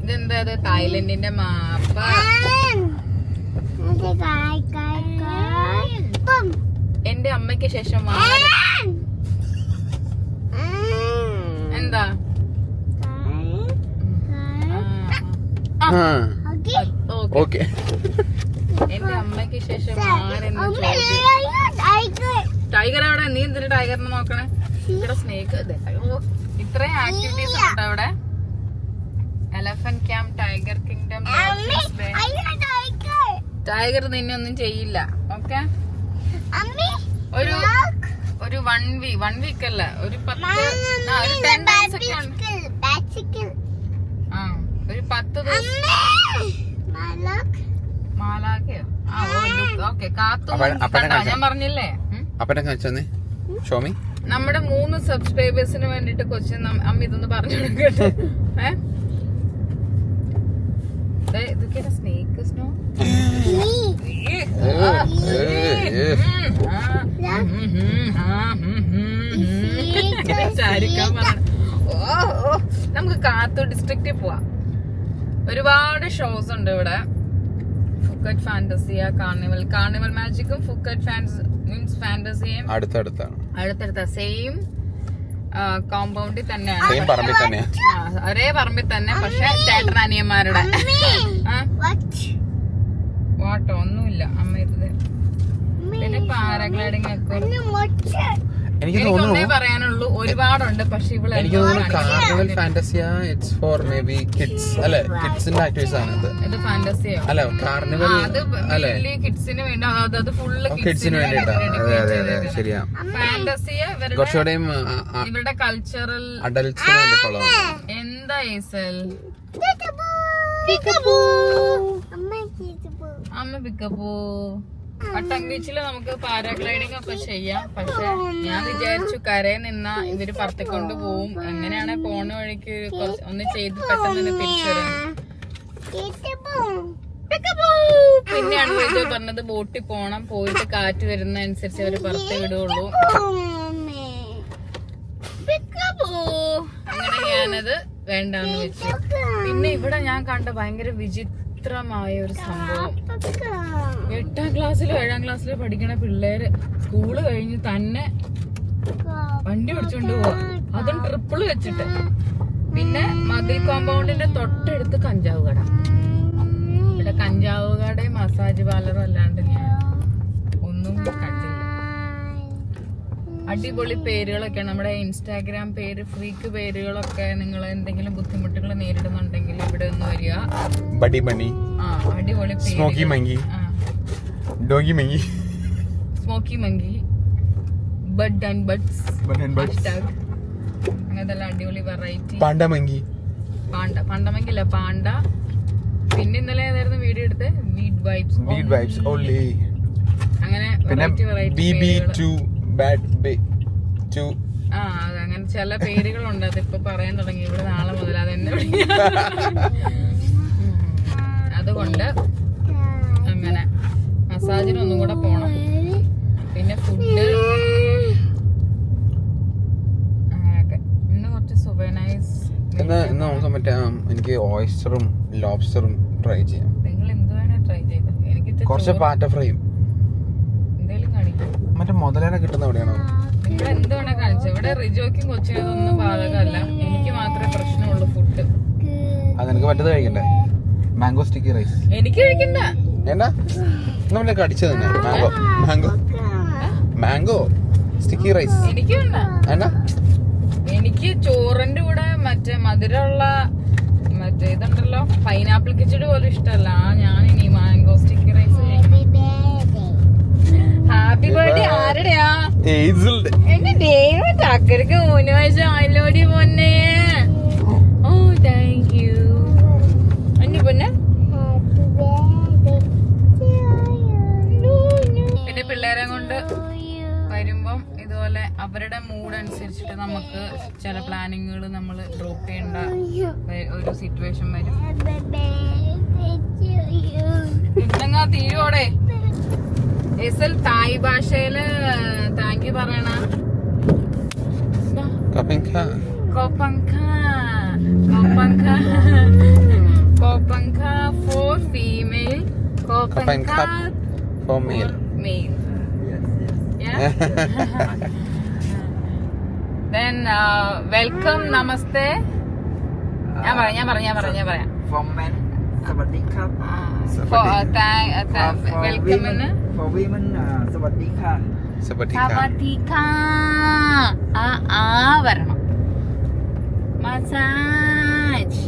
ഇതെന്താ തായ്ലൻഡിന്റെ മാപ്പ. എന്റെ അമ്മയ്ക്ക് ശേഷം എന്താ എന്റെ അമ്മയ്ക്ക് ശേഷം ടൈഗർ അവിടെ. നീ എന്തിനാ ടൈഗറിനെ നോക്കണേ? ഇവിടെ സ്നേക്ക്. ഇത്രയും ആക്ടിവിറ്റീസ് ഉണ്ട് അവിടെ. Elephant camp, tiger kingdom, tiger നിന്നെ ഒന്നും ചെയ്യില്ല. ഓക്കെ, ഒരു 1 വീക്ക് അല്ല, ഒരു 10 days ഒക്കെ ഉണ്ട്. ഒരു 10 ദിവസം. മാലാഖയോ? ഓക്കെ, കാത്തു. ഞാൻ പറഞ്ഞില്ലേ നമ്മുടെ 3 സബ്സ്ക്രൈബേഴ്സിന് വേണ്ടിട്ട് കൊച്ചിൻ അമ്മ ഇതൊന്ന് പറഞ്ഞു കൊടുക്കട്ടെ. ഇതൊക്കെ സ്നേക്ക് സ്നോ. നമുക്ക് കാത്തു ഡിസ്ട്രിക്റ്റിൽ പോവാം. ഒരുപാട് ഷോസ് ഉണ്ട് ഇവിടെ. ഫുക്കറ്റ് ഫാന്റസിയ, കാർണിവൽ മാജിക്കും ഫുക്കറ്റ് ഫാന്റസിയും അടുത്തടുത്ത സെയിം കോമ്പൗണ്ടിൽ തന്നെയാണ്, ഒരേ പറമ്പിൽ തന്നെ. പക്ഷെ ചേട്ടൻ അനിയന്മാരുടെ വാട്ടോ ഒന്നുമില്ല. അമ്മ ഇത് പിന്നെ പാരാഗ്ലൈഡിങ് ഒക്കെ എനിക്കൊന്നേ പറയാനുള്ളൂ. ഒരുപാടുണ്ട്. പക്ഷെ ഇവിടെ Carnival Fantasia it's for maybe kids അല്ലേ? കിഡ്സിന്റെ ആക്ടിവിറ്റീസ് ആണ് ഇത്. ഇത് ഫാന്റസിയോ അല്ല, കാർണിവൽ അല്ലേ? കിഡ്സിന് വേണ്ടി, അത് ഫുള്ള് കിഡ്സിന് വേണ്ടിട്ടാണ്. അതെ ശരിയാ. ഫാന്റസിയ കുറച്ചുകൂടെ ഇവരുടെ കൾച്ചറൽ അഡൽട്സിന് വേണ്ടിട്ടുള്ളതാണ്. എന്താ ഈസൽ അമ്മ പിക്കപ്പോ. പട്ടം ബീച്ചില് നമുക്ക് പാരാഗ്ലൈഡിംഗ് ഒക്കെ ചെയ്യാം. പക്ഷെ ഞാൻ വിചാരിച്ചു കരയിൽ നിന്നാ ഇവര് പറത്തിക്കൊണ്ട് പോവും. എങ്ങനെയാണ് പോണ വഴിക്ക് ഒന്ന് ചെയ്ത് പെട്ടെന്ന് തിരിച്ചു വരാൻ. പിന്നെയാണ് ഇത് പറഞ്ഞത് ബോട്ടിൽ പോണം, പോയിട്ട് കാറ്റ് വരുന്ന അനുസരിച്ച് അവര് പറത്തി വിടുള്ളൂ. അങ്ങനെ ഞാനത് വേണ്ടാന്ന് വെച്ചു. പിന്നെ ഇവിടെ ഞാൻ കണ്ട ഭയങ്കര വിചിത്രമായ ഒരു സംഭവം. 8ാം ക്ലാസ്സിലോ 7ാം ക്ലാസ്സിലോ പഠിക്കണ പിള്ളേര് സ്കൂള് കഴിഞ്ഞ് തന്നെ വണ്ടി ഓടിച്ചോണ്ട് പോവാ, അതും ട്രിപ്പിള് വെച്ചിട്ട്. പിന്നെ മതിൽ കോമ്പൗണ്ടിന്റെ തൊട്ടടുത്ത് കഞ്ചാവ് കട. ഇവിടെ കഞ്ചാവ് കടയും മസാജ് പാർലറും അല്ലാണ്ട് ഞാൻ ഒന്നും കണ്ടില്ല. അടിപൊളി പേരുകളൊക്കെ. നമ്മുടെ ഇൻസ്റ്റാഗ്രാം പേര്, ഫ്രീക്ക് പേരുകളൊക്കെ. നിങ്ങൾ എന്തെങ്കിലും ബുദ്ധിമുട്ടുകൾ നേരിടുന്നുണ്ടെങ്കിൽ ഇവിടെ ഒന്ന് വരിക. അടിപൊളി smoky monkey, bud and buds, അങ്ങനത്തെ അടിപൊളി വെറൈറ്റി. പാണ്ടമങ്കി അല്ല, പാണ്ട. പിന്നെ ഇന്നലെ ഏതായിരുന്നു വീഡിയോ എടുത്ത്? Weed vibes only. അങ്ങനെ അങ്ങനെ ചില പേരുകളുണ്ട്. അതിപ്പോ പറയാൻ തുടങ്ങി. ഇവിടെ നാളെ മുതൽ അതെന്നെ അതുകൊണ്ട് അങ്ങനെ മസാജിന് ഒന്നും കൂടെ പോണം. പിന്നെ ഫുഡ് അങ്ങനെയൊക്കെ. ഇന്ന് കുറച്ച് സുബനൈസ്. എനിക്ക് ഓയിസ്റ്ററും ലോബ്സ്റ്ററും ട്രൈ ചെയ്യാം. നിങ്ങൾ എന്ത് വേണേ ട്രൈ ചെയ്തു. എനിക്ക് കുറച്ച് പാറ്റ ഫ്രൈയും എന്തേലും കാണിക്കും. മറ്റേ മുതലേന കിട്ടുന്ന എവിടെയാണോ? നിങ്ങൾ എന്ത് വേണേ കാണിച്ചു. ഇവിടെ റിജോയ്ക്കും കൊച്ചിനൊന്നും ബാധകമല്ല. എനിക്ക് മാത്രമേ പ്രശ്നമുള്ളൂ ഫുഡ്. അത് നിനക്ക് പറ്റത് കഴിക്കണ്ടേ? മാംഗോ സ്റ്റിക്കി റൈസ് എനിക്ക് കഴിക്കണ്ട. എന്നാ നമ്മളെ കടിച്ചത് തന്നെ. മാംഗോ സ്റ്റിക്കി റൈസ് എനിക്ക് വേണ്ട. എന്നാ എനിക്ക് ചോറിന്റെ കൂടെ മറ്റേ മധുരമുള്ള മറ്റേ ഇതുണ്ടല്ലോ, പൈനാപ്പിൾ കിച്ചടി പോലും ഇഷ്ടമല്ല. ഞാൻ ഇനി mango sticky rice. Happy birthday. ആരുടെയാ? എന്റെ ദൈവം, ചക്കരക്ക് 3 വയസ്സ് ആയില്ലോടി പൊന്നെ. Oh thank you. എന്റെ പൊന്നെ. പിന്നെ പിള്ളേരെ കൊണ്ട് വരുമ്പം ഇതുപോലെ അവരുടെ മൂഡ് അനുസരിച്ചിട്ട് നമുക്ക് ചില പ്ലാനിങ്ങുകൾ നമ്മൾ ഡ്രോപ്പ് ചെയ്യേണ്ട ഒരു സിറ്റുവേഷൻ വരും. ഇന്നെങ്ങാ തീരോടെ എസൽ തായ് ഭാഷയില് താങ്ക് യു പറയണ. open cup for meal. Meal. Yeah. Then welcome, namaste. ഞാൻ പറയാം. For men, Sawadika. വെൽക്കമിന് For women, Sawadika. Sabatika. വരണം. മസാജ്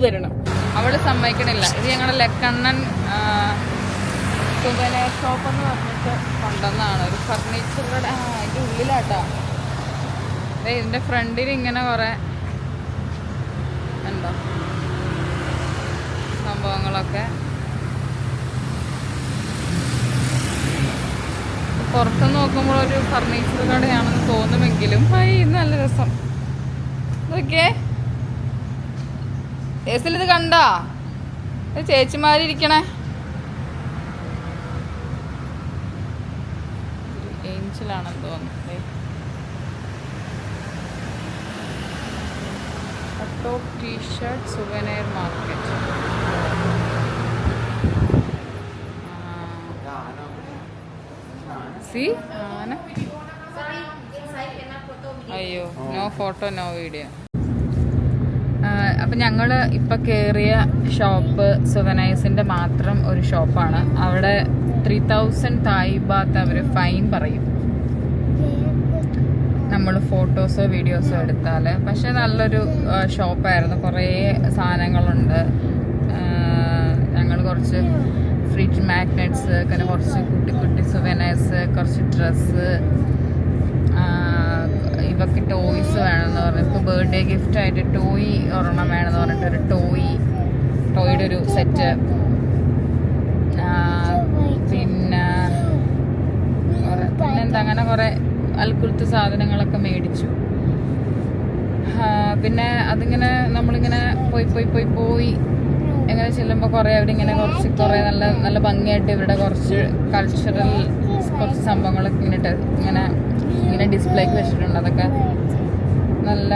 വരണം. അവള് സമ്മതിക്കണില്ല. ഇത് ഞങ്ങളുടെ ലക്കണ്ണൻ സുവനീർ ഷോപ്പ് എന്ന് പറഞ്ഞിട്ട് കൊണ്ടുവന്നതാണ്. ഒരു ഫർണിച്ചറുടെ ഇതിന്റെ ഉള്ളിലാട്ടോ. ഇതിന്റെ ഫ്രണ്ടിൽ ഇങ്ങനെ കുറെ ഉണ്ടോ സംഭവങ്ങളൊക്കെ. പുറത്ത് നോക്കുമ്പോൾ ഒരു ഫർണിച്ചർ കടയാണെന്ന് തോന്നുമെങ്കിലും ഇത് നല്ല രസം. നോക്കിയേ ഇത് കണ്ടാ ചേച്ചിമാരിക്കണേ. ഏഞ്ചലാണെന്ന് തോന്നുന്നു. Top t-shirt souvenir market. അയ്യോ, നോ ഫോട്ടോ നോ വീഡിയോ. അപ്പം ഞങ്ങൾ ഇപ്പം കയറിയ ഷോപ്പ് സുവനൈസിൻ്റെ മാത്രം ഒരു ഷോപ്പാണ്. അവിടെ 3000 തായ് ബാത്ത് അവർ ഫൈൻ പറയും നമ്മൾ ഫോട്ടോസോ വീഡിയോസോ എടുത്താൽ. പക്ഷെ നല്ലൊരു ഷോപ്പായിരുന്നു. കുറേ സാധനങ്ങളുണ്ട്. ഞങ്ങൾ കുറച്ച് ഫ്രിഡ്ജ് മാഗ്നറ്റ്സ്, അങ്ങനെ കുറച്ച് കുട്ടി കുട്ടി സുവനൈസ്, കുറച്ച് ഡ്രസ്സ്, ഇവർക്ക് ടോയ്സ് വേണമെന്ന് പറഞ്ഞു. ഇപ്പോൾ ബർത്ത്ഡേ ഗിഫ്റ്റായിട്ട് ടോയ് ഒരെണ്ണം വേണമെന്ന് പറഞ്ഞിട്ട് ഒരു ടോയുടെ ഒരു സെറ്റ്. പിന്നെന്താ അങ്ങനെ കുറേ അൽക്കുലത്ത് സാധനങ്ങളൊക്കെ മേടിച്ചു. പിന്നെ അതിങ്ങനെ നമ്മളിങ്ങനെ പോയി എങ്ങനെ ചെല്ലുമ്പോൾ കുറേ അവിടെ ഇങ്ങനെ കുറേ നല്ല നല്ല ഭംഗിയായിട്ട് ഇവരുടെ കുറച്ച് കൾച്ചറൽ കുറച്ച് സംഭവങ്ങളൊക്കെ ഇങ്ങനെ ഡിസ്പ്ലേക്ക് വെച്ചിട്ടുണ്ട്. അതൊക്കെ നല്ല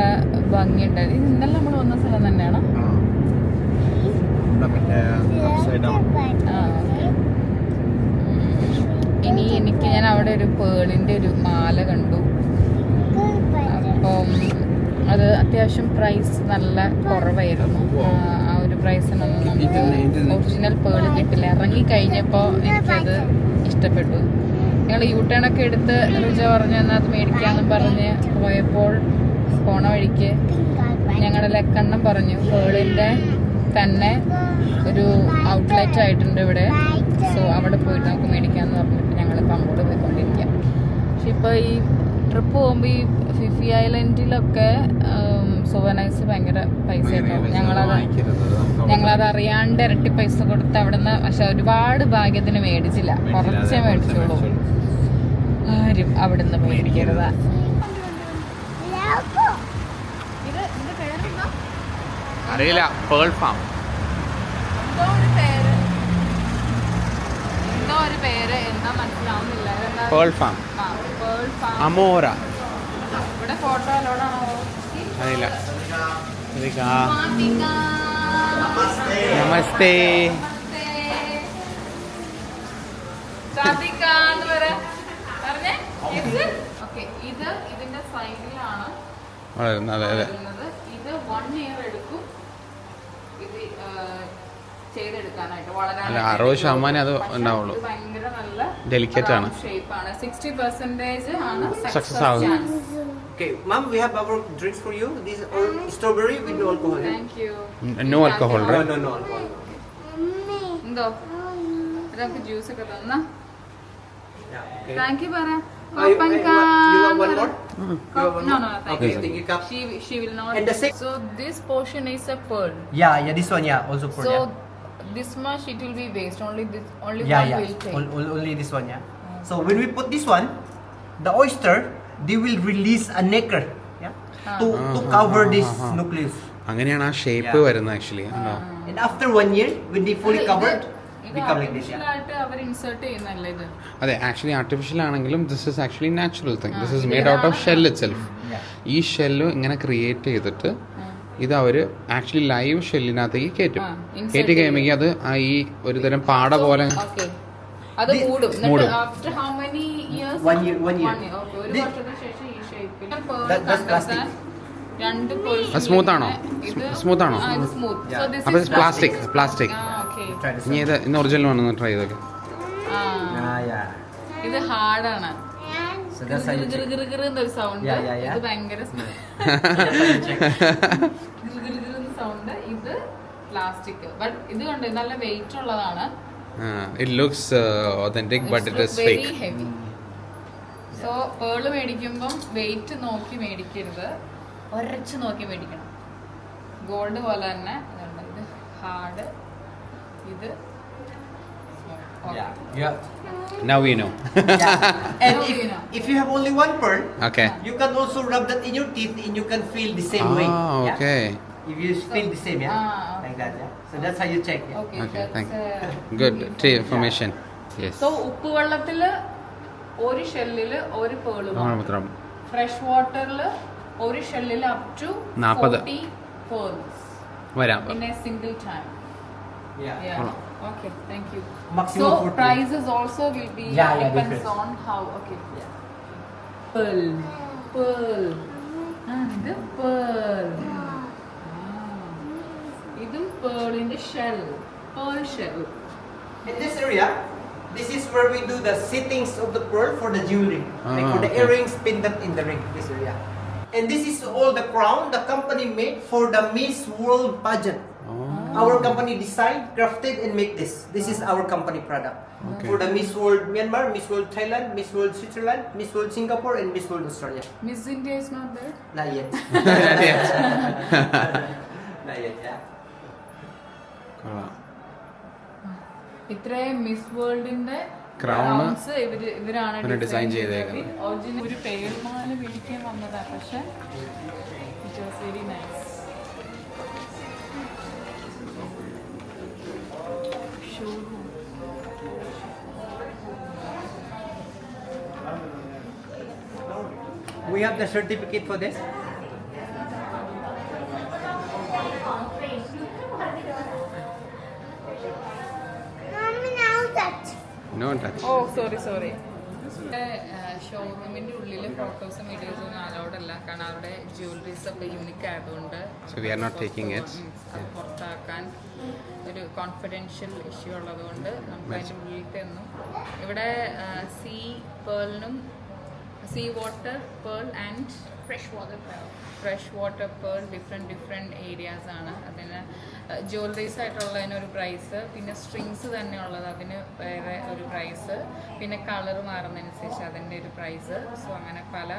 ഭംഗിയുണ്ടായിരുന്നു. ഇത് ഇന്നലെ നമ്മൾ വന്ന സ്ഥലം തന്നെയാണോ? ഇനി ഞാൻ അവിടെ ഒരു പേളിൻ്റെ ഒരു മാല കണ്ടു. അപ്പം അത് അത്യാവശ്യം പ്രൈസ് നല്ല കുറവായിരുന്നു. ആ ഒരു പ്രൈസിനൊന്നും നമുക്ക് ഒറിജിനൽ പേള് കിട്ടില്ല. ഇറങ്ങി കഴിഞ്ഞപ്പോൾ എനിക്കത് ഇഷ്ടപ്പെട്ടു. ഞങ്ങൾ യൂട്ടേണൊക്കെ എടുത്ത് രുച പറഞ്ഞു എന്നാൽ അത് മേടിക്കാമെന്നും പറഞ്ഞ് പോണ വഴിക്ക് ഞങ്ങളുടെ ലക്കണ്ണം പറഞ്ഞു പേളിൻ്റെ തന്നെ ഒരു ഔട്ട്ലെറ്റ് ആയിട്ടുണ്ട് ഇവിടെ. സോ അവിടെ പോയിട്ട് നമുക്ക് മേടിക്കാമെന്ന് പറഞ്ഞിട്ട് ഞങ്ങളിപ്പോൾ അങ്ങോട്ട് പോയിക്കൊണ്ടിരിക്കുക. പക്ഷെ ഇപ്പോൾ ഈ ട്രിപ്പ് പോകുമ്പോൾ ഈ ഫിഫി ഐലൻഡിലൊക്കെ സുവനൈസ് ഭയങ്കര പൈസ ഉണ്ടാവും. ഞങ്ങളത് അറിയാണ്ട് ഇരട്ടി പൈസ കൊടുത്ത് അവിടെ നിന്ന്. പക്ഷെ ഒരുപാട് ഭാഗ്യത്തിന് മേടിച്ചില്ല, കുറച്ചേ മേടിച്ചോളൂ. ആരും അവിടെ നിന്ന് മേടിക്കരുതാ. അറിയില്ല. പേൾ ഫാം എന്തോ ഒരു പേര് എന്താ മനസ്സിലാവുന്നില്ല. Pearl farm Amora. ഇവിടെ ഫോട്ടോ അലോടാണോ അറിയില്ല. നമസ്തേ. ഇത് ഇതിന്റെ സൈഡിലാണ് വരുന്നത്. ഇത് 1 year എടുക്കും ഇത് ചെയ്തെടുക്കാനായിട്ട്. വളരെ 60% അത് ഉണ്ടാവുള്ളൂ. ഭയങ്കര നല്ല ഡെലിക്കേറ്റ് ആണ്. ഷേപ്പാണ്. 60% ആണ് സക്സസ് ആവും. Okay, ma'am, we have our drinks for you. This is all strawberry with no alcohol. Thank you. No alcohol, right? No alcohol. എന്തോ നമുക്ക് ജ്യൂസ് ഒക്കെ തന്നാ. Yeah. Okay. Thank you, Bara. You want one more? No, thank Okay, you. thank you, cup. She will not. And the six. So this portion is a pearl. Yeah, this one, also for So yeah. this much it will be waste. Only one will take. Only this one, yeah. So when we put this one, the oyster, they will release a nacre, yeah, to cover this nucleus. അങ്ങനെയാണ് ആ shape വരുന്നത് actually. And after 1 year, when they fully covered, become like this, yeah. അവർ insert ചെയ്യുന്നല്ലേ ഇത്? അതെ, actually artificial ആണെങ്കിലും this is actually natural thing. This is made out of shell itself. ഈ shell ഇങ്ങനെ ക്രിയേറ്റ് ചെയ്തിട്ട് ഇത് അവര് ആക്ച്വലി ലൈവ് ഷെല്ലിനകത്തേക്ക് കയറ്റും. ആ, insert കയറ്റി കഴിയുമ്പോൾ അത് ഈ ഒരു തരം പാട പോലെ Okay. അത് മൂടും. മൂടും. After how many years? 1 year. 1 year. Okay. ഒരു This- വർഷത്തിന് ശേഷം ഈ ഷേപ്പിൽ That's plastic. രണ്ട് അത് smooth ആണോ? Smooth ആണോ? ഇത് സ്മൂത്ത്. Yeah. So this അപ്പൊ is plastic plastic Okay. Try this ഇനി one. ഇത് ഇന്ന് ഒറിജിനൽ വേണമെന്ന് ട്രൈ ചെയ്തൊക്കെ. Yeah. ഇത് ഹാർഡാണ്. So that's how you check. എന്നൊരു സൗണ്ട്. Yeah, yeah, yeah. ഇത് ഭയങ്കര That's how you check. Sound. ഇത് പ്ലാസ്റ്റിക്. ബട്ട് ഇത് കണ്ട് നല്ല വെയിറ്റ് ഉള്ളതാണ്. It looks authentic but it is very fake. Heavy. So pearl മേടിക്കുമ്പം വെയിറ്റ് നോക്കി മേടിക്കരുത്, ഒരച്ച് നോക്കി മേടിക്കണം. ഗോൾഡ് പോലെ തന്നെ ഇതുണ്ട്. ഇത് ഹാർഡ്, ഇത് Yeah. Yeah. Now we know. Yeah. And Now you if, know. if you have only one pearl, Okay. you can also rub that in your teeth and you can feel the same way. Ah, Yeah? okay. If you feel the same, yeah? Ah, Like that, yeah? So that's how you check, yeah? Okay, Okay, thank that's, Good information. Yes. So ഉപ്പ് വെള്ളത്തില് ഒരു ഷെല്ലില് ഒരു pearl മാത്രം fresh വാട്ടറില് ഒരു ഷെല്ലില് up to 40 40 pearls വരാം. in a single time. Yeah. Yeah. കൊള്ളാം. Okay, thank you. Maximum So 40. prices also will be Yeah, yeah, depends different. on how. Okay. Pearl. Pearl. ഇത് pearl. ഇതും pearl in the shell. Pearl shell. In this area, this is where we do the sittings of the pearl for the jewelry. Like for the okay. earrings, pendant in the ring, this area. And this is all the crown the company made for the Miss World pageant. Our company designed, crafted, and make this. This is our company product. Okay. For the Miss World Myanmar, Miss World Thailand, Miss World Switzerland, Miss World Singapore, and Miss World Australia. Miss India is not there. Not yet. Not yet, yeah. കൊള്ളാം. ഇത്രയും miss വേൾഡിന്റെ Crown ഇവരാണ് ഇവര് design ചെയ്തേക്കുന്നത്. Original ഒരു പേരുമാല മേടിക്കാൻ വന്നതാണ്, പക്ഷെ it was very nice. We have the certificate for this. No touch. Oh sorry ഷോറൂമിന്റെ ഉള്ളിലെ ഫോട്ടോസും വീഡിയോസും ഒന്നും അലൗഡ് അല്ല, കാരണം അവിടെ ജ്വല്ലറീസ് ഒക്കെ യൂണിക് ആയതുകൊണ്ട് So we are not taking it. അത് പുറത്താക്കാൻ ഒരു കോൺഫിഡൻഷ്യൽ ഇഷ്യൂ ഉള്ളതുകൊണ്ട് നമുക്ക് അതിൻ്റെ ഉള്ളിലത്തെ ഒന്നും. ഇവിടെ സീ പേളിനും sea water pearl and fresh water pearl different areas ആണ്. അതിന് ജ്വല്ലറീസ് ആയിട്ടുള്ളതിനൊരു പ്രൈസ്, പിന്നെ സ്ട്രിങ്സ് തന്നെ ഉള്ളത് അതിന് വേറെ ഒരു പ്രൈസ്, പിന്നെ കളർ മാറുന്നതനുസരിച്ച് അതിൻ്റെ ഒരു പ്രൈസ്. സോ അങ്ങനെ പല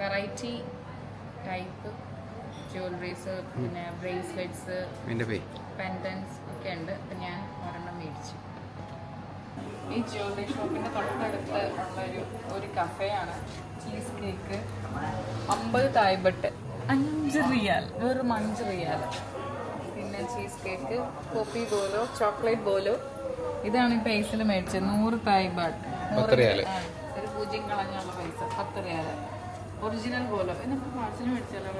വെറൈറ്റി ടൈപ്പ് ജ്വല്ലറീസ്, പിന്നെ ബ്രേസ്ലെറ്റ്സ്, എൻ്റെ പേ പെൻഡൻസ് ഒക്കെ ഉണ്ട്. അപ്പം ഞാൻ ഒരെണ്ണം മേടിച്ചു. ഈ ജ്വല്ലറി ഷോപ്പിൻ്റെ തൊട്ടടുത്ത് ഉള്ള ഒരു കഫേയാണ്. ചീസ് കേക്ക് 50 തായ്ബട്ട്, 5 റിയാൽ, വെറും 5 റിയാൽ. പിന്നെ ചീസ് കേക്ക്, കോപ്പി ബോലോ, ചോക്ലേറ്റ് ബോലോ. ഇതാണ് ഈ പൈസയിൽ മേടിച്ചത്, 100 തായ്ബട്ട്. 10 റിയാൽ. ഒരു പൂജ്യം കളഞ്ഞുള്ള പൈസ, 10 റിയാൽ. ഒറിജിനൽ ബോലോ. ഇത് നമുക്ക് പാഴ്സൽ മേടിച്ചാലോ?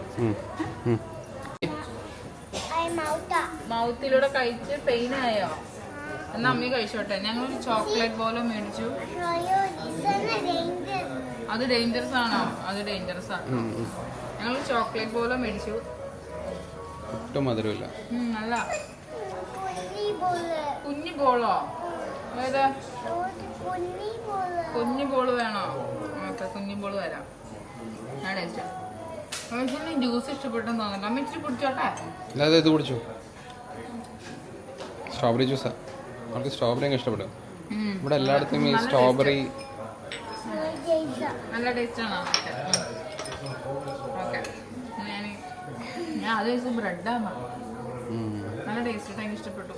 മൗത്തിലൂടെ കഴിച്ച് പെയിനായോ? എന്നാ അമ്മി കഴിച്ചോട്ടെ. ഞങ്ങളൊരു ചോക്ലേറ്റ് ബോലോ മേടിച്ചു. അത് ഡേഞ്ചറസ് ആണോ? അത് ഡേഞ്ചറസ് ആണ്. ഞങ്ങൾ ചോക്ലേറ്റ് ബോലോ മേടിച്ചു. ഒട്ടും മധുരമില്ല. നല്ല കുഞ്ഞു ബോളോ? ഏതാ കുഞ്ഞു ബോള് വേണോ? ഓക്കെ, കുഞ്ഞു ബോള് തരാം. ആ ടേസ്റ്റ്. ജ്യൂസ് ഇഷ്ടപ്പെട്ടെന്ന് തോന്നുന്നില്ല. അമ്മ ഇച്ചിരി കുടിച്ചോട്ടെ. അല്ലാതെ ഇത് കുടിച്ചു. സ്ട്രോബെറി ജ്യൂസാ. അവർക്ക് സ്ട്രോബെറി അങ്ങ് ഇഷ്ടപ്പെടും. ഇവിടെ എല്ലായിടത്തും ഈ സ്ട്രോബെറി നല്ല ടേസ്റ്റ് ആണോ? ഓക്കെ, ഞാൻ അത് കഴിച്ചത് ബ്രെഡാണ്. നല്ല ടേസ്റ്റ്, എനിക്ക് ഇഷ്ടപ്പെട്ടു.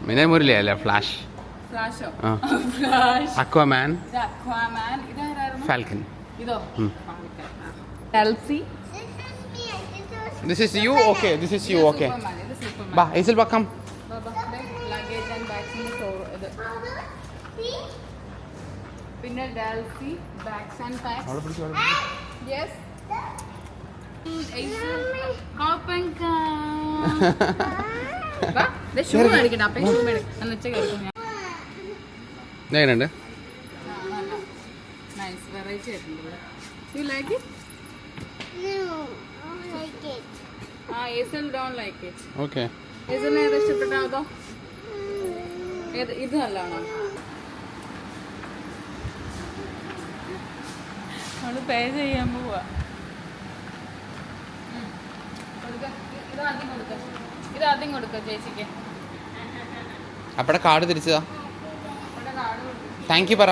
മിന്നൽ മുരളി അല്ല, ഫ്ലാഷ്. ഫ്ലാഷോ ഫ്ലാഷ് അക്വാമാൻ, ഇത് അക്വാമാൻ. ഇതാരായിരുന്നു? ഫാൽക്കൺ. ഇതോ Delsey. This is you, okay. This is you, okay. Superman. ഇത് Superman. Ba, Hazel, ba, come. Luggage and ബാഗ്സിന്റെ സ്റ്റോർ. ഇത് പിന്നെ Delsey bags and packs. Yes shoe മേടിക്കട്ടെ. അപ്പം ഷൂ മേടിക്കും എന്നുവെച്ചാൽ കേൾക്കും ഞാൻ. എങ്ങനെയുണ്ട്? നൈസ് വെറൈറ്റി ആയിട്ടുണ്ട് ഇവിടെ. You like it? Hazel don't like it. Okay. ഏസലിന് ഏതാ ഇഷ്ടപ്പെട്ടോ? അതോ ഇത് നല്ലതാണോ? നമ്മള് പേ ചെയ്യാൻ പോവാ. ഇതാദ്യം കൊടുക്ക ചേച്ചിക്ക്. അപ്പടെ കാർഡ് തിരിച്ചതാ. താങ്ക് യു പറ.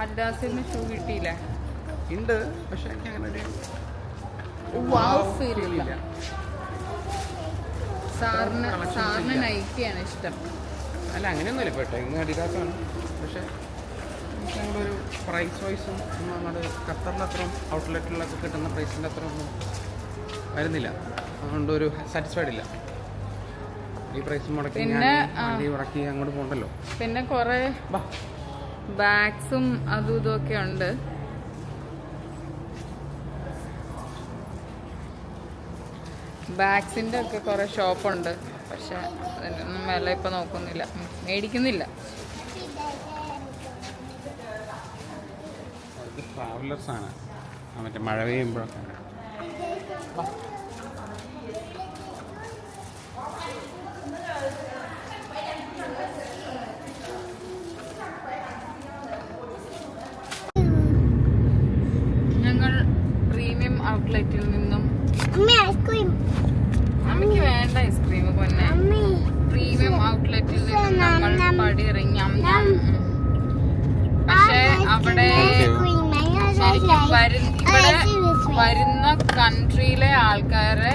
അഡ്ഡാസിന് ഷൂ കിട്ടിയില്ല. ഉണ്ട്, പക്ഷെ എനിക്ക് അങ്ങനെ ഒരു ഫീൽ ഇല്ല. സാറിന് നൈക്കിയാണ് ഇഷ്ടം. അല്ല അങ്ങനെയൊന്നുമില്ല. ഇപ്പോൾ ഇങ്ങനെ അടിക്കാത്തതാണ്. പക്ഷേ എനിക്ക് ഞങ്ങളൊരു പ്രൈസ് വൈസും നമ്മുടെ ഖത്തറിലത്രയും ഔട്ട്ലെറ്റിലൊക്കെ കിട്ടുന്ന പ്രൈസിൻ്റെ അത്ര ഒന്നും വരുന്നില്ല. അതുകൊണ്ട് ഒരു സാറ്റിസ്ഫൈഡ് ഇല്ല. ഈ പ്രൈസ് മുടക്കി വണ്ടി മുടക്കി അങ്ങോട്ട് പോകണ്ടല്ലോ. പിന്നെ കുറെ ബാഗ്സും അതും ഇതൊക്കെ ഉണ്ട്. ബാഗ്സിന്റെ ഒക്കെ കുറെ ഷോപ്പുണ്ട്. പക്ഷെ അതിനൊന്നും വില ഇപ്പൊ നോക്കുന്നില്ല, മേടിക്കുന്നില്ല. ട്രാവലേഴ്സാണ് മറ്റേ മഴ പെയ്യുമ്പോഴൊക്കെ. ഞങ്ങൾ പ്രീമിയം ഔട്ട്ലെറ്റിൽ നിന്നും അമ്മയ്ക്ക് വേണ്ട ഐസ്ക്രീം പൊന്നെ. പ്രീമിയം ഔട്ട്ലെറ്റിൽ നിന്നും നമ്മൾ പടിയിറങ്ങി. പക്ഷെ അവിടെ ശരിക്കും ഇവിടെ വരുന്ന കൺട്രിയിലെ ആൾക്കാരെ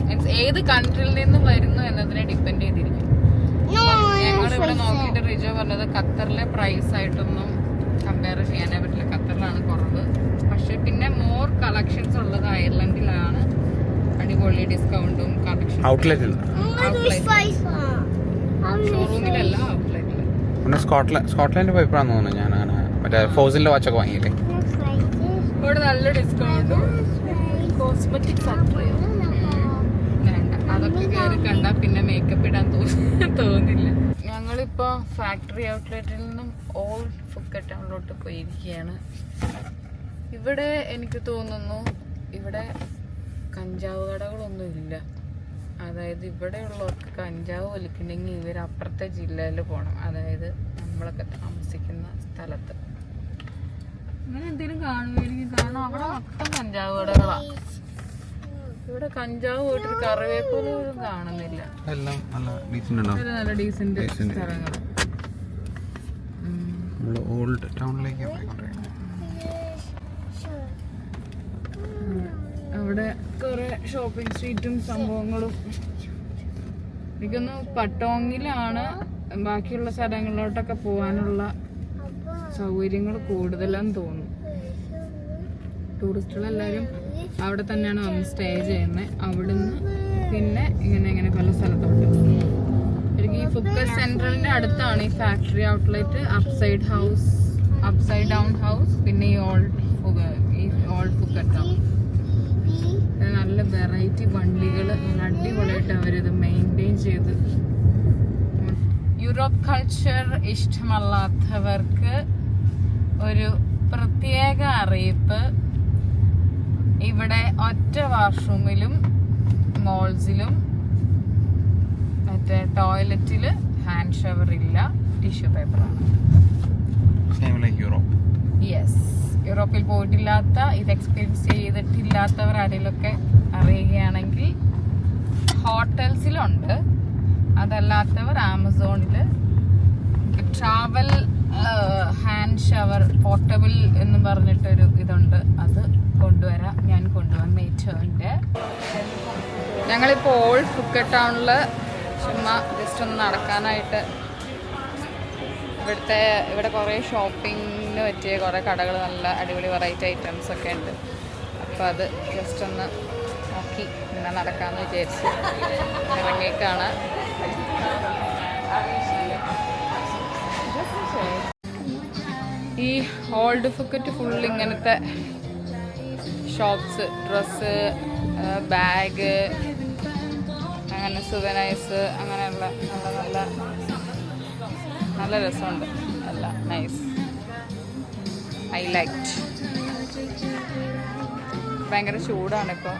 മീൻസ് ഏത് കൺട്രിയിൽ നിന്ന് വരുന്നു എന്നതിനെ ഡിപ്പെൻഡ് ചെയ്തിരിക്കും. ഞങ്ങളിവിടെ നോക്കിയിട്ട് റിജോ പറഞ്ഞത് ഖത്തറിലെ പ്രൈസ് ആയിട്ടൊന്നും കമ്പയർ ചെയ്യാനേ പറ്റില്ല. ഖത്തറിലാണ് കുറവ്. പക്ഷെ പിന്നെ മോർ കളക്ഷൻസ് ഉള്ളത് അയർലൻഡിലാണ്. അടിപൊളി ഡിസ്കൗണ്ടും കളക്ഷനും. ഷോറൂമിലല്ല, ഔട്ട്ലെറ്റില്. പിന്നെ സ്കോട്ട്ലാൻഡ് പോയപ്പോഴാന്ന് തോന്നുന്നു ഞാൻ അങ്ങനെ മറ്റേ ഫോസിലിന്റെ വാച്ചൊക്കെ വാങ്ങിയില്ലേ. ഇവിടെ നല്ല ഡിസ്കൗണ്ടും കോസ്മെറ്റിക് ഫാക്ടറിയോ വേണ്ട, അതൊക്കെ കയറി കണ്ടാ പിന്നെ മേക്കപ്പ് ഇടാൻ തോന്നില്ല. ഞങ്ങളിപ്പോ ഫാക്ടറി ഔട്ട്ലെറ്റിൽ നിന്നും ഓൾഡ് ഫുക്കറ്റ് ടൗണിലോട്ട് പോയിരിക്കുകയാണ്. ഇവിടെ എനിക്ക് തോന്നുന്നു ഇവിടെ കഞ്ചാവ് കടകളൊന്നും ഇല്ല. അതായത് ഇവിടെയുള്ളവർക്ക് കഞ്ചാവ് വലിക്കണമെങ്കിൽ ഇവർ അപ്പുറത്തെ ജില്ലയിൽ പോകണം. അതായത് നമ്മളൊക്കെ താമസിക്കുന്ന സ്ഥലത്ത് അങ്ങനെ എന്തെങ്കിലും കാണുമായിരിക്കും. കാരണം അവിടെ മൊത്തം കഞ്ചാവ് കടകളാണ്. ഇവിടെ കഞ്ചാവ് പോയിട്ടൊരു കറിവേപ്പില പോലും കാണുന്നില്ല. നല്ല ഡീസന്റ് സ്ഥലങ്ങൾ. ഓൾഡ് ടൗണിലേക്ക് അവിടെ കുറെ ഷോപ്പിംഗ് സ്ട്രീറ്റും സംഭവങ്ങളും. എനിക്കൊന്ന് പട്ടോങ്ങിലാണ് ബാക്കിയുള്ള സ്ഥലങ്ങളിലോട്ടൊക്കെ പോകാനുള്ള സൗകര്യങ്ങൾ കൂടുതലെന്ന് തോന്നുന്നു. ടൂറിസ്റ്റുകളെല്ലാവരും അവിടെ തന്നെയാണ് വന്ന് സ്റ്റേ ചെയ്യുന്നത്. അവിടുന്ന് പിന്നെ ഇങ്ങനെ പല സ്ഥലത്തോട്ട്. എനിക്ക് ഈ ഫുക്കറ്റ് സെൻട്രലിന്റെ അടുത്താണ് ഈ factory outlet, upside down house, പിന്നെ ഈ ഓൾഡ് ഫുക്കറ്റ് ടൗൺ. നല്ല വെറൈറ്റി വണ്ടികൾ, നല്ല അടിപൊളിയായിട്ട് അവരിത് മെയിൻറ്റെയിൻ ചെയ്ത്. യൂറോപ്പ് കൾച്ചർ ഇഷ്ടമല്ലാത്തവർക്ക് ഒരു പ്രത്യേക അറിയിപ്പ്. ഇവിടെ ഒറ്റ വാഷ്റൂമിലും മോൾസിലും മറ്റേ ടോയ്ലറ്റില് ഹാൻഡ് ഷവർ ഇല്ല, ടിഷ്യൂ പേപ്പറാണ്. യെസ്, യൂറോപ്പിൽ പോയിട്ടില്ലാത്ത, ഇത് എക്സ്പീരിയൻസ് ചെയ്തിട്ടില്ലാത്തവർ ആരെങ്കിലുമൊക്കെ അറിയുകയാണെങ്കിൽ ഹോട്ടൽസിലുണ്ട്. അതല്ലാത്തവർ ആമസോണിൽ ട്രാവൽ ഹാൻഡ് ഷവർ പോർട്ടബിൾ എന്ന് പറഞ്ഞിട്ടൊരു ഇതുണ്ട്. അത് കൊണ്ടുവരാം, ഞാൻ കൊണ്ടുവരാം. മേറ്റോൻ്റെ ഞങ്ങളിപ്പോൾ ഓൾഡ് ഫുക്കറ്റ് ടൗണിൽ ചുമ്മാ ജസ്റ്റ് ഒന്ന് നടക്കാനായിട്ട്. ഇവിടെ കുറേ ഷോപ്പിങ്ങിന് പറ്റിയ കുറേ കടകൾ, നല്ല അടിപൊളി വെറൈറ്റി ഐറ്റംസ് ഒക്കെ ഉണ്ട്. അപ്പോൾ അത് ജസ്റ്റ് ഒന്ന് നോക്കി ഇങ്ങനെ നടക്കാമെന്ന് വിചാരിച്ച് ഇറങ്ങിയേക്കാണ്. ഈ ഓൾഡ് ഫുക്കറ്റ് ഫുൾ ഇങ്ങനത്തെ ഷോപ്സ്, ഡ്രസ്സ്, ബാഗ്, അങ്ങനെ സുവനൈസ്, അങ്ങനെയുള്ള നല്ല നല്ല രസമുണ്ട്. അല്ല നൈസ്, ഐ ലൈക്ട്. ഭയങ്കര ചൂടാണിപ്പോൾ.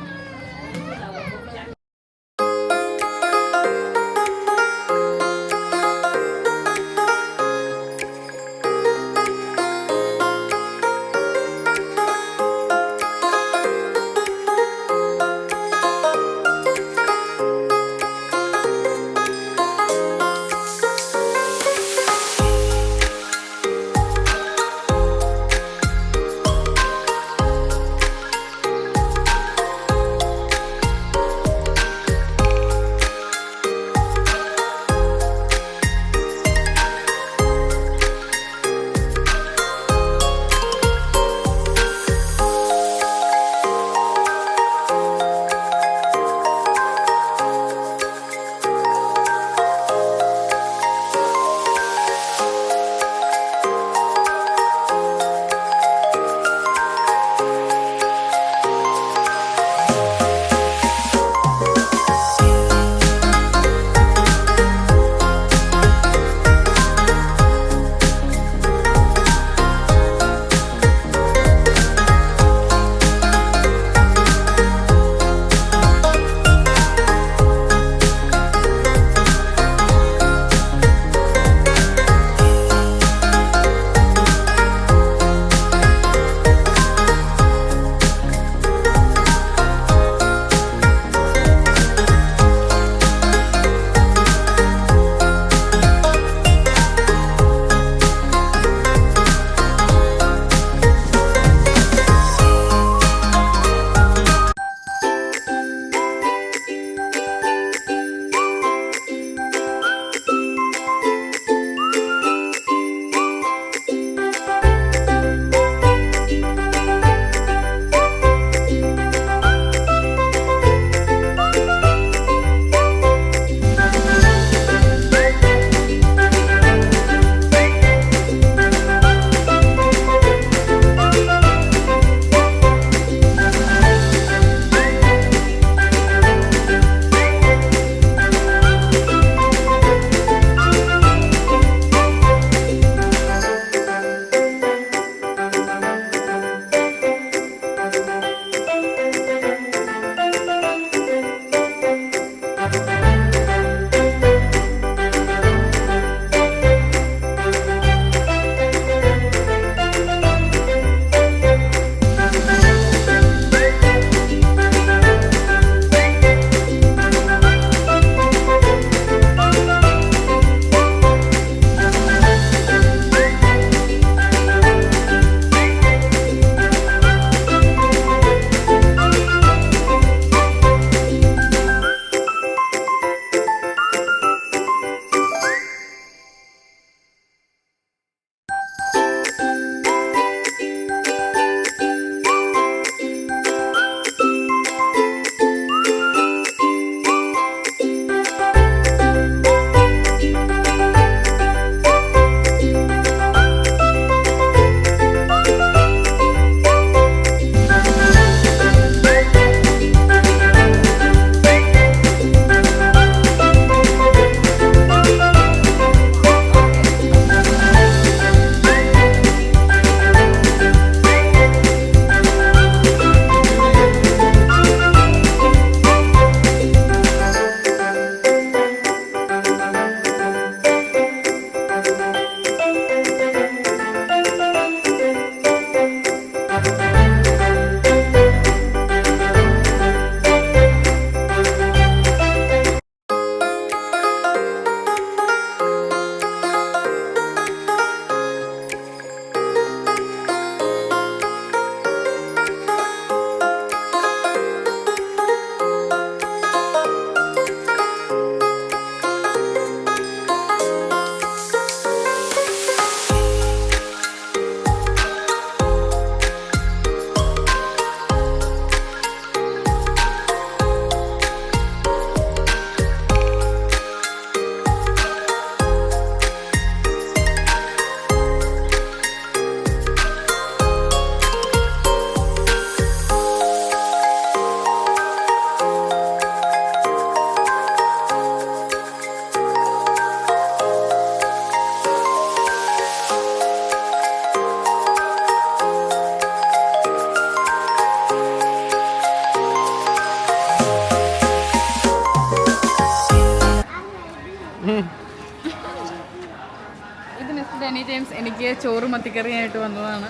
ഡെനി ജെയിംസ് എനിക്ക് ചോറ് മത്തിക്കറിയായിട്ട് വന്നതാണ്.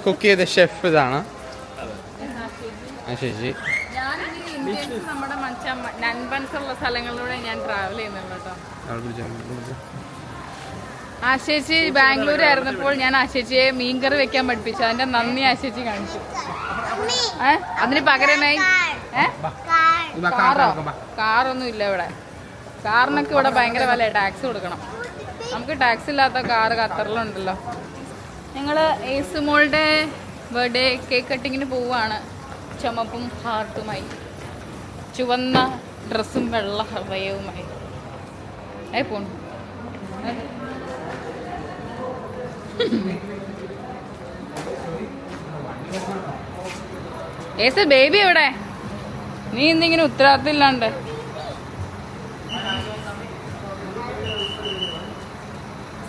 കുക്ക് ചെയ്ത ഷെഫ് ഇതാണ്. ശരി, ഞാനിനി ഇന്ത്യൻസ് നമ്മുടെ നൻപൻസ് ഉള്ള സ്ഥലങ്ങളിലൂടെ ഞാൻ ട്രാവൽ ചെയ്യുന്നുള്ളൂ കേട്ടോ. ആശേച്ചി ബാംഗ്ലൂർ ആയിരുന്നപ്പോൾ ഞാൻ ആശേച്ചിയെ മീൻകറി വെക്കാൻ പഠിപ്പിച്ചു. അതിന്റെ നന്ദി ആശേച്ചി കാണിച്ചു. അതിന് പകരമായി കാറൊന്നും ഇല്ല ഇവിടെ. കാറിനൊക്കെ ഇവിടെ ഭയങ്കര വില, ടാക്സ് കൊടുക്കണം. നമുക്ക് ടാക്സ് ഇല്ലാത്ത കാറ് ഖത്തറിലുണ്ടല്ലോ. ഞങ്ങള് ഏസുമോളുടെ ബർത്ത്ഡേ കേക്ക് കട്ടിങ്ങിന് പോവുകയാണ്. ചുമപ്പും ഹാർട്ടുമായി, ചുവന്ന ഡ്രസ്സും വെള്ള ഹൃദയവുമായി പോണു. ഏസ് ബേബി എവിടെ? നീ എന്തെങ്കിലും ഉത്തരവാദിത്തം ഇല്ലാണ്ട്.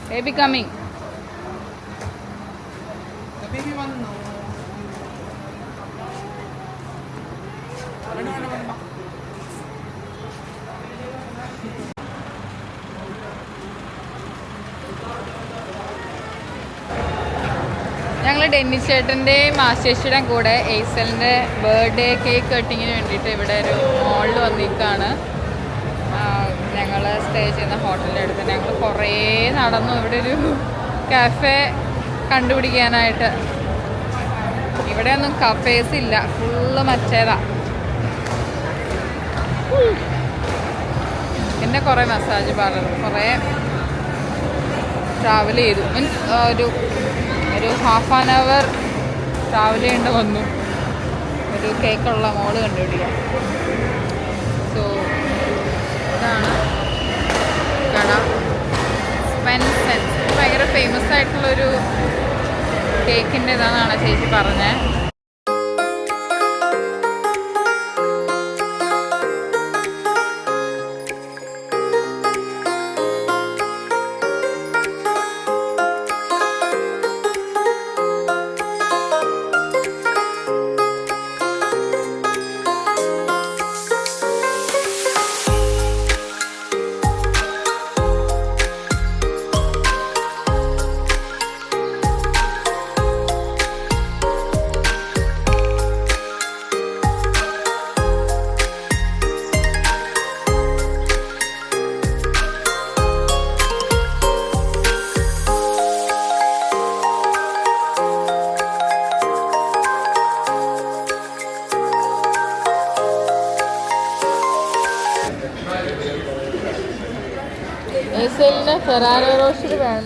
Baby coming. ഞങ്ങൾ ഡെന്നിസ് ചേട്ടൻ്റെയും ആശേഷിയുടെയും കൂടെ എയ്സലിൻ്റെ ബർത്ത്ഡേ കേക്ക് കട്ടിങ്ങിന് വേണ്ടിയിട്ട് ഇവിടെ ഒരു മോളിൽ വന്നിരിക്കുകയാണ്. ഞങ്ങൾ സ്റ്റേ ചെയ്യുന്ന ഹോട്ടലിൻ്റെ അടുത്ത്. ഞങ്ങൾ കുറേ നടന്നു ഇവിടെ ഒരു കാഫേ കണ്ടുപിടിക്കാനായിട്ട്. ഇവിടെയൊന്നും കഫേസ് ഇല്ല, ഫുള്ള് മറ്റേതാ. പിന്നെ കുറേ മസാജ് പാർലർ, കുറേ ട്രാവൽ ചെയ്തു. മീൻസ് ഒരു ഹാഫ് ആൻ അവർ ട്രാവൽ ചെയ്യേണ്ടി വന്നു ഒരു കേക്കുള്ള മോള് കണ്ടുപിടിക്കാൻ. സോ ഇതാണ് കട, സ്പെൻസൻസ്. ഭയങ്കര ഫേമസ് ആയിട്ടുള്ളൊരു കേക്കിൻ്റെ ഇതാണെന്നാണ് ചേച്ചി പറഞ്ഞത്.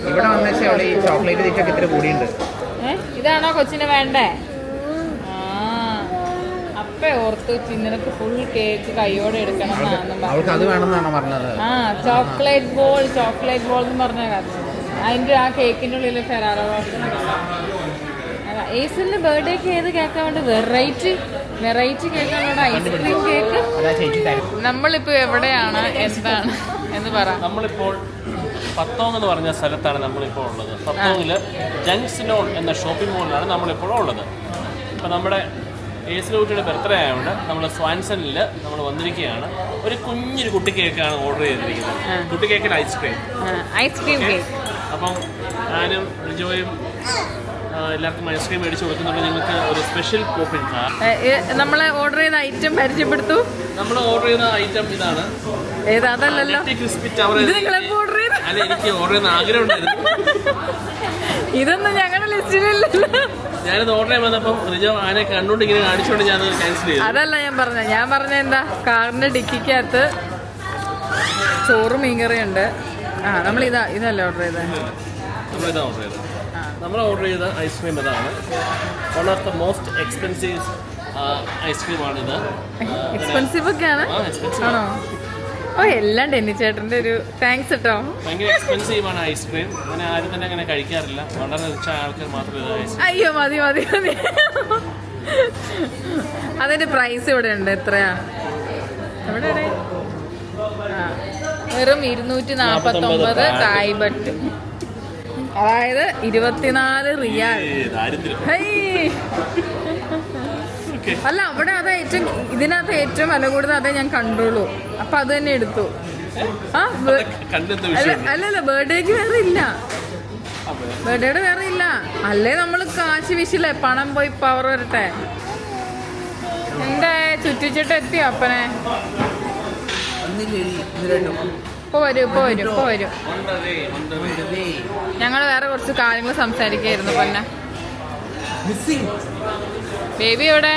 ഇവിടെ വന്നാൽ ഈ ചോക്ലേറ്റ് തീറ്റൊക്കെ ഇത്ര കൂടിയുണ്ട്. ഇതാണോ കൊച്ചിന് വേണ്ടേ? അപ്പ ഓർത്ത് നിനക്ക് ഫുൾ കേക്ക് കൈയോടെ എടുക്കണം എന്നാണ് പറഞ്ഞത്. ചോക്ലേറ്റ് ബോൾ എന്ന് പറഞ്ഞ അതിന്റെ ആ കേക്കിന്റെ ഉള്ളിൽ ഫെറാറോ റോഷർ. ഏസിന്റെ ബർത്ത്ഡേക്ക് ഏത് കേക്കാ വേണ്ട? വെറൈറ്റി കേക്കാണ്, ഐസ്ക്രീം കേക്ക്. നമ്മളിപ്പോ എവിടെയാണ്, എന്താണ് എന്ന് പറ. നമ്മളിപ്പോൾ പത്തോങ് എന്ന് പറഞ്ഞ സ്ഥലത്താണ് നമ്മളിപ്പോൾ ഉള്ളത്. പത്തോങ്ങില് ജംഗ്ഷനോൺ എന്ന ഷോപ്പിംഗ് മോളിലാണ് നമ്മളിപ്പോൾ ഉള്ളത്. ഇപ്പം നമ്മുടെ ഏസിലൂട്ടിയുടെ ബർത്ത്ഡേ ആയതുകൊണ്ട് നമ്മൾ സ്വാൻസണിൽ നമ്മൾ വന്നിരിക്കുകയാണ്. ഒരു കുഞ്ഞൊരു കുട്ടി കേക്കാണ് ഓർഡർ ചെയ്തിരിക്കുന്നത്. കുട്ടി കേക്കിൽ ഐസ്ക്രീം കേക്ക്. അപ്പം ഞാനും റിജോയും എല്ലാവർക്കും ഐസ്ക്രീം മേടിച്ച് കൊടുക്കുന്നുണ്ട്. ഞങ്ങൾക്ക് ഒരു സ്പെഷ്യൽ കൂപ്പൺ. നമ്മൾ ഓർഡർ ചെയ്ത ഐറ്റം പരിചയപ്പെടുത്തു. നമ്മൾ ഓർഡർ ചെയ്ത ഐറ്റം ഇതാണ്. അതല്ലല്ലോ, ക്രിസ്പി ടവർ. അല്ല, എനിക്ക് ഓർഡർ ചെയ്യുന്ന ആഗ്രഹം ഉണ്ടായിരുന്നു. ഇതൊന്നും ഞങ്ങളുടെ ലിസ്റ്റിലല്ലല്ലോ. ഞാനത് ഓർഡർ ചെയ്യാൻ വന്നപ്പം റിജോ ആനെ കണ്ടുകൊണ്ട് ഇങ്ങനെ കാണിച്ചുകൊണ്ട് ഞാനത് ക്യാൻസൽ ചെയ്തു. അതല്ല ഞാൻ പറഞ്ഞ എന്താ, കാറിന്റെ ഡിക്കിക്കകത്ത് ചോറും മീൻകറിയുണ്ട്. ഇതല്ല ഓർഡർ ചെയ്തത്. നമ്മളിതാ ഓർഡർ ചെയ്തത്. നമ്മൾ ഓർഡർ ചെയ്ത ഐസ്ക്രീം ഇതാണ്. One of the most expensive ഐസ്ക്രീമാണിത്. എക്സ്പെൻസീവ് ഒക്കെയാണ് ആണോ? ഓ, എല്ലാം ഡെന്നി ചേട്ടന്റെ ഒരു താങ്ക്സ് കേട്ടോ. ഭയങ്കര എക്സ്പെൻസീവ് ആണ് ഐസ്ക്രീം. അങ്ങനെ ആരും തന്നെ അങ്ങനെ കഴിക്കാറില്ല. വളരെ റിച്ച ആൾക്കാർ മാത്രമേ. അയ്യോ, മതി. അതിന്റെ പ്രൈസ് ഇവിടെ ഉണ്ട്. എത്രയാ? എവിടെ? വെറും 249 തായ്ബട്ട്, അതായത് 24 റിയാൽ. അല്ല, അവിടെ അത് ഇതിനകത്ത് ഏറ്റവും വില കൂടുതൽ അതേ ഞാൻ കണ്ടുള്ളൂ. അപ്പൊ അത് തന്നെ എടുത്തു. ആ കണ്ടെന്ത് വിഷയം അല്ലല്ല ബർത്ത്ഡേക്ക് വേറെ ഇല്ല, ബർത്ത്ഡേയുടെ വേറെ ഇല്ല. അല്ലേ നമ്മള് കാശ് വിശില്ലേ, പണം പോയി പവർ വരട്ടെ. എന്റെ ചുറ്റിച്ചിട്ട് എത്തിയോ അപ്പനെ? ഇപ്പൊ വരും. ഞങ്ങൾ വേറെ കുറച്ച് കാര്യങ്ങൾ സംസാരിക്കായിരുന്നു. പൊന്നെ ബേബി എവിടെ?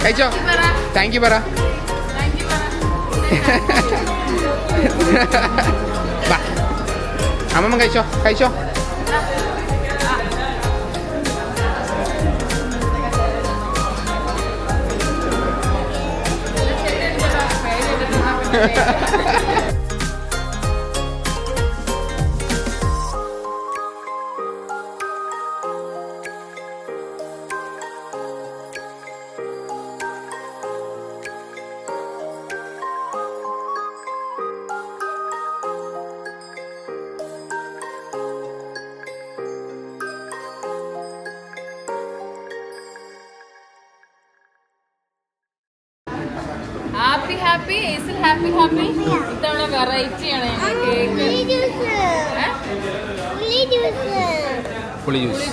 കഴിച്ചോ? താങ്ക് യു പറ. അമ്മമ്മ കഴിച്ചോ. ഹാപ്പി ഇത്തവണ വെറൈറ്റി ആണ് പുളി ജ്യൂസ്.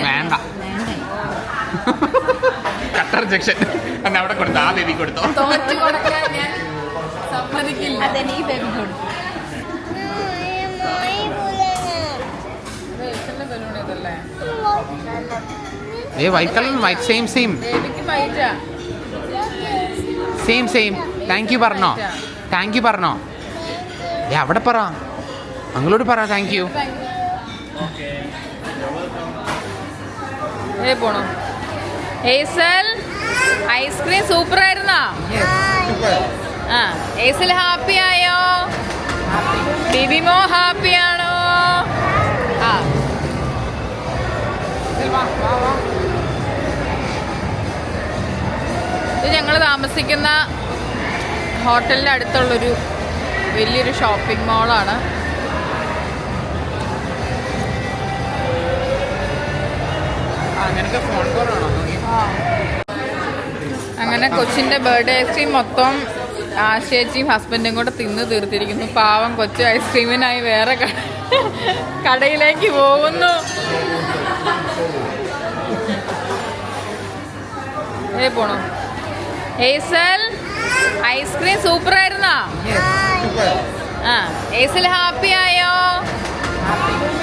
വേണ്ട കട്ടർ ജംഗ്ഷൻ എന്നെ അവിടെ കൊടുത്തു. ആ ബേബി കൊടുത്തോ? തോറ്റു കൊടുക്കാൻ ഞാൻ സമ്മതിക്കില്ല. അതെന്നെ ഈ ബേബി കൊടുത്തു. വൈറ്റ് കളർ വൈറ്റ് സെയിം ബേബിക്ക് വൈറ്റാ. സെയിം താങ്ക് യു പറഞ്ഞോ? അവിടെ പറ, അങ്ങോട്ട് പറ താങ്ക് യു. പോണോ? ഏസൽ ഐസ്ക്രീം സൂപ്പർ ആയിരുന്നോ? ആ ഏസൽ ഹാപ്പി ആയോ? ബിബിമോ ഹാപ്പി ആണോ? ആ ഇത് ഞങ്ങൾ താമസിക്കുന്ന ഹോട്ടലിൻ്റെ അടുത്തുള്ളൊരു വലിയൊരു ഷോപ്പിംഗ് മോളാണ്. അങ്ങനെ കൊച്ചിൻ്റെ ബർത്ത്ഡേ ഐസ്ക്രീം മൊത്തം ആശേച്ചിയും ഹസ്ബൻഡും കൂടെ തിന്ന് തീർത്തിരിക്കുന്നു. പാവം കൊച്ചു ഐസ്ക്രീമിനായി വേറെ കടയിലേക്ക് പോകുന്നു. പോണോ? ഏസൽ ഐസ്ക്രീം സൂപ്പർ ആയിരുന്നോ? ആ ഏസൽ ഹാപ്പി ആയോ?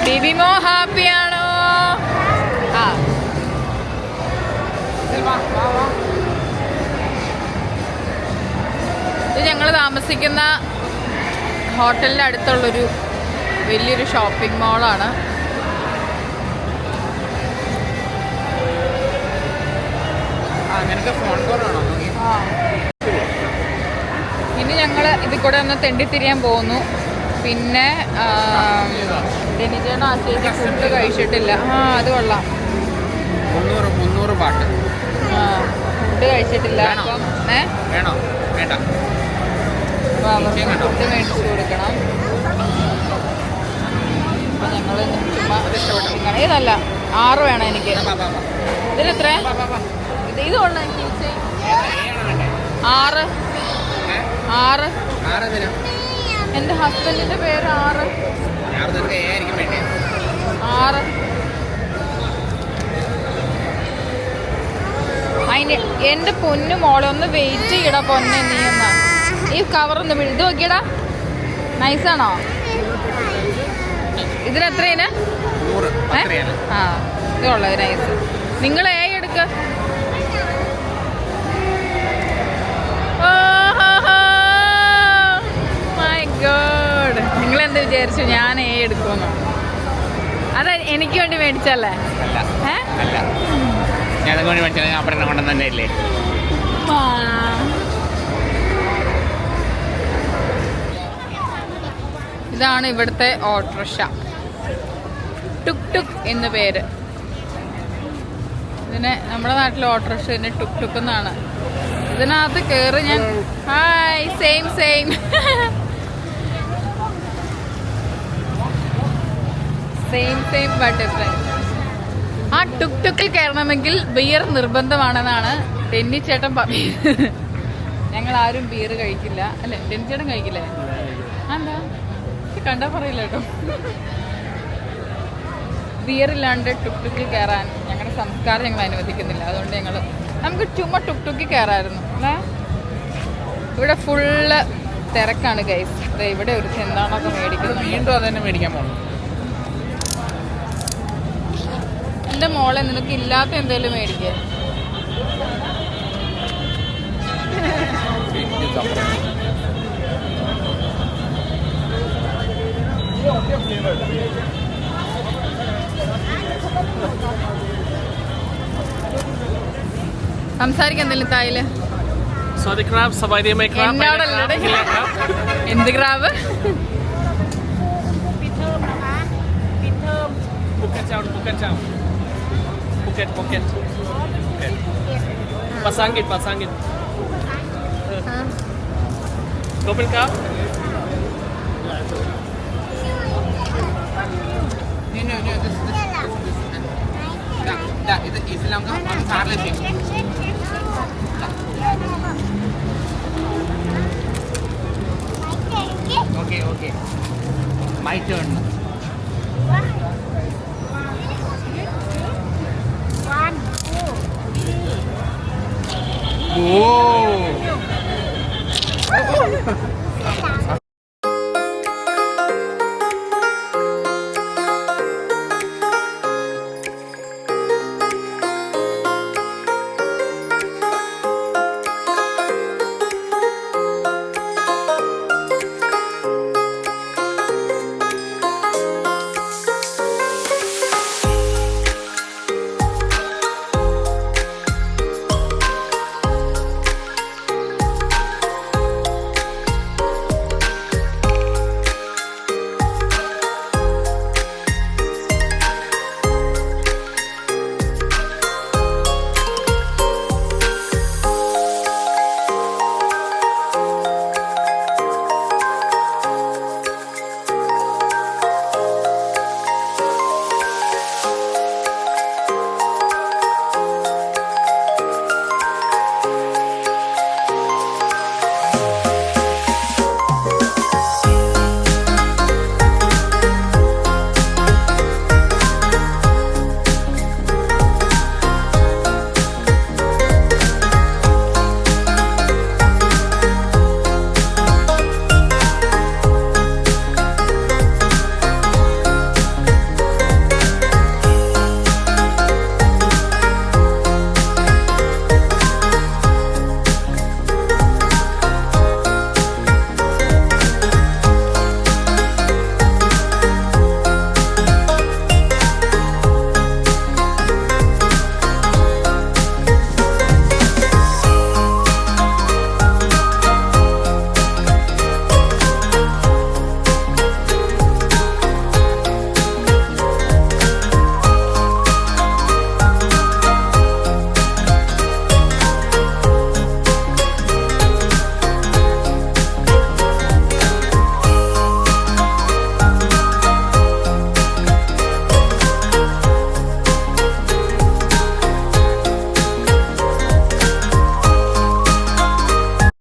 ബിബിമോ ഹാപ്പി ആണോ? ആ ഇത് ഞങ്ങൾ താമസിക്കുന്ന ഹോട്ടലിൻ്റെ അടുത്തുള്ളൊരു വലിയൊരു ഷോപ്പിംഗ് മോളാണ്. ഇനി ഞങ്ങൾ ഇതിൽ കൂടെ ഒന്ന് തെണ്ടിത്തിരിയാൻ പോകുന്നു. പിന്നെ ഡെനിജേണ ആശേരി ഫുഡ് കഴിച്ചിട്ടില്ല. അത് കൊള്ളാം. 300 പാട്ട്. ഫുഡ് കഴിച്ചിട്ടില്ല. അപ്പം ഫുഡ് മേടിച്ചു കൊടുക്കണം. അപ്പം ഞങ്ങൾ ചുമ്മാ ഇതല്ല 6 വേണം എനിക്ക്. ഇതിനെത്ര? ഇത് കൊള്ളാം എനിക്ക്. 6 എൻ്റെ ഹസ്ബൻഡിൻ്റെ പേര് 6. അതിന് എന്റെ പൊന്നു മോളെ ഒന്ന് വെയിറ്റ് ചെയ്യടാ പൊന്നെ നീ ഒന്ന്. ഈ കവറൊന്ന് ഇത് നോക്കിയടാ, നൈസാണോ? ഇതിനെത്രയാണ്? ആ ഇതുള്ളത് നൈസ്. നിങ്ങൾ എടുക്ക. മൈ ഗോഡ്, നിങ്ങൾ എന്ത് വിചാരിച്ചു ഞാൻ എടുക്കുമെന്നോ? അത് എനിക്ക് വേണ്ടി മേടിച്ചല്ലേ? ഇതാണ് ഇവിടുത്തെ ഓട്ടോറിക്ഷ, ടുക് ടുക് എന്ന് പേര്. ഇതിനെ നമ്മുടെ നാട്ടിലെ ഓട്ടോറിക്ഷ ഇതിന് ടുക് ടുക് എന്നാണ്. ഇതിനകത്ത് കയറി ഞാൻ hi same same same same but different. ആ ടുക് ടുക്കിൽ കയറണമെങ്കിൽ ബിയർ നിർബന്ധമാണെന്നാണ് ടെന്നി ചേട്ടൻ പറയുന്നത്. ഞങ്ങൾ ആരും ബിയർ കഴിക്കില്ല അല്ലേ? ടെന്നി ചേട്ടൻ കഴിക്കില്ലേ? എന്താ കണ്ടാ പറയില്ല കേട്ടോ. ബിയർ ഇല്ലാണ്ട് ടുക് ടുക്കിൽ കയറാൻ ഞങ്ങളുടെ സംസ്കാരം ഞങ്ങൾ അനുവദിക്കുന്നില്ല. അതുകൊണ്ട് നമുക്ക് ചുമ്മാ ടുക് ടുക്കിൽ കയറായിരുന്നു അല്ലേ. ഇവിടെ ഫുള്ള് തിരക്കാണ് ഗൈസ്. ഇവിടെ ഒരു എന്താണൊക്കെ മേടിക്കുന്നത്. വീണ്ടും അത് തന്നെ മേടിക്കാൻ പോകുന്നു. എൻ്റെ മോളെ നിനക്ക് ഇല്ലാത്ത എന്തെങ്കിലും മേടിക്കുക. സംസാരിക്കാൻ എന്തെങ്കിലും തായില്? എന്ത് ക്രാബ്? Pasangit. Doppel K? ഇത് ഇതിലൊക്കെ സാറിലേക്ക് ഓക്കെ മൈ ടേൺ. ഓ